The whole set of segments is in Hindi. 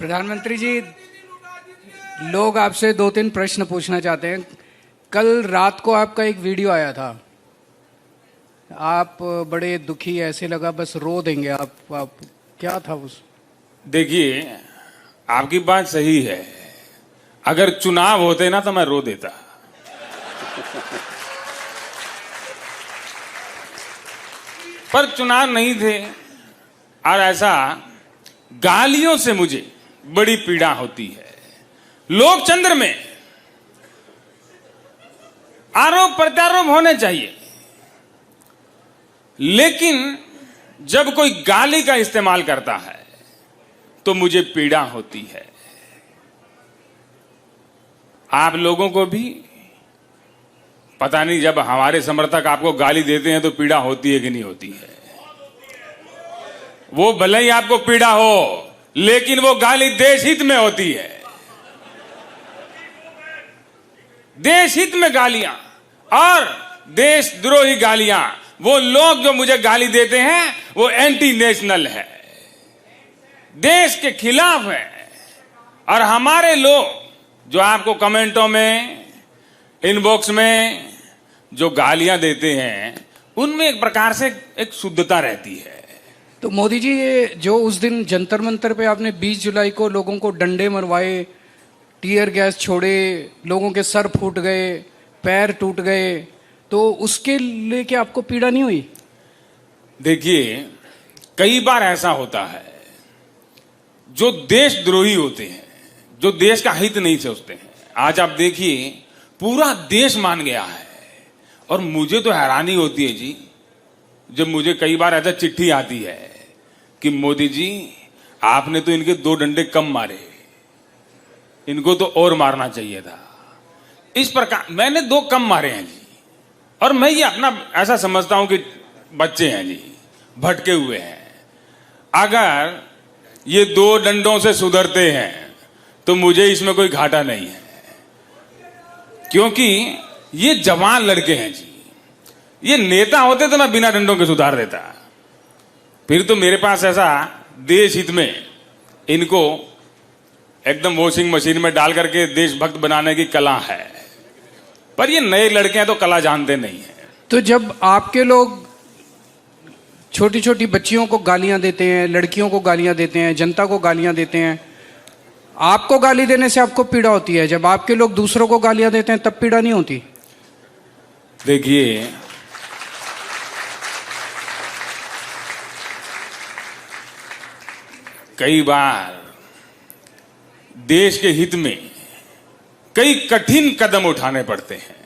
प्रधानमंत्री जी, लोग आपसे 2-3 प्रश्न पूछना चाहते हैं। कल रात को आपका एक वीडियो आया था, आप बड़े दुखी, ऐसे लगा बस रो देंगे आप क्या था उस? देखिए, आपकी बात सही है। अगर चुनाव होते ना तो मैं रो देता। पर चुनाव नहीं थे और ऐसा गालियों से मुझे बड़ी पीड़ा होती है। लोकतंत्र में आरोप प्रत्यारोप होने चाहिए, लेकिन जब कोई गाली का इस्तेमाल करता है तो मुझे पीड़ा होती है। आप लोगों को भी पता नहीं, जब हमारे समर्थक आपको गाली देते हैं तो पीड़ा होती है कि नहीं होती है। वो भले ही आपको पीड़ा हो, लेकिन वो गाली देश हित में होती है। देश हित में गालियां और देशद्रोही गालियां, वो लोग जो मुझे गाली देते हैं वो एंटी नेशनल है, देश के खिलाफ है। और हमारे लोग जो आपको कमेंटों में, इनबॉक्स में जो गालियां देते हैं, उनमें एक प्रकार से एक शुद्धता रहती है। तो मोदी जी, ये जो उस दिन जंतर मंतर पे आपने 20 जुलाई को लोगों को डंडे मरवाए, टीयर गैस छोड़े, लोगों के सर फूट गए, पैर टूट गए, तो उसके लेके आपको पीड़ा नहीं हुई? देखिए, कई बार ऐसा होता है, जो देशद्रोही होते हैं, जो देश का हित नहीं सोचते हैं। आज आप देखिए, पूरा देश मान गया है। और मुझे तो हैरानी होती है जी, जब मुझे कई बार ऐसा चिट्ठी आती है कि मोदी जी, आपने तो इनके 2 डंडे कम मारे, इनको तो और मारना चाहिए था। इस प्रकार मैंने 2 कम मारे हैं जी। और मैं ये अपना ऐसा समझता हूं कि बच्चे हैं जी, भटके हुए हैं। अगर ये 2 डंडों से सुधरते हैं तो मुझे इसमें कोई घाटा नहीं है, क्योंकि ये जवान लड़के हैं जी। ये नेता होते तो मैं बिना डंडों के सुधार देता। फिर तो मेरे पास ऐसा देश हित में इनको एकदम वॉशिंग मशीन में डाल करके देशभक्त बनाने की कला है। पर ये नए लड़के हैं तो कला जानते नहीं है। तो जब आपके लोग छोटी छोटी बच्चियों को गालियां देते हैं, लड़कियों को गालियां देते हैं, जनता को गालियां देते हैं, आपको गाली देने से आपको पीड़ा होती है, जब आपके लोग दूसरों को गालियां देते हैं तब पीड़ा नहीं होती? देखिए, कई बार देश के हित में कई कठिन कदम उठाने पड़ते हैं,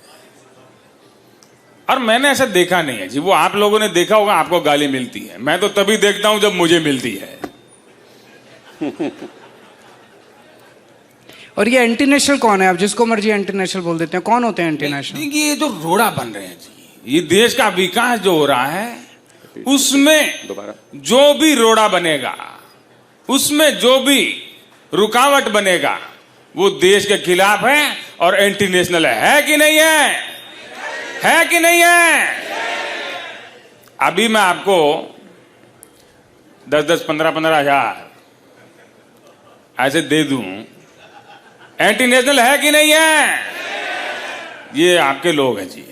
और मैंने ऐसा देखा नहीं है जी। वो आप लोगों ने देखा होगा, आपको गाली मिलती है, मैं तो तभी देखता हूं जब मुझे मिलती है। और ये एंटी नेशनल कौन है? आप जिसको मर्जी एंटी नेशनल बोल देते हैं, कौन होते हैं एंटी नेशनल? ये जो रोड़ा बन रहे हैं जी, ये देश का विकास जो हो रहा है, उसमें जो भी रोड़ा बनेगा, उसमें जो भी रुकावट बनेगा, वो देश के खिलाफ है और एंटी नेशनल है कि नहीं है? है कि नहीं है? अभी मैं आपको 10-10, 15-15 हजार ऐसे दे दूं, एंटी नेशनल है कि नहीं है? ये आपके लोग हैं जी।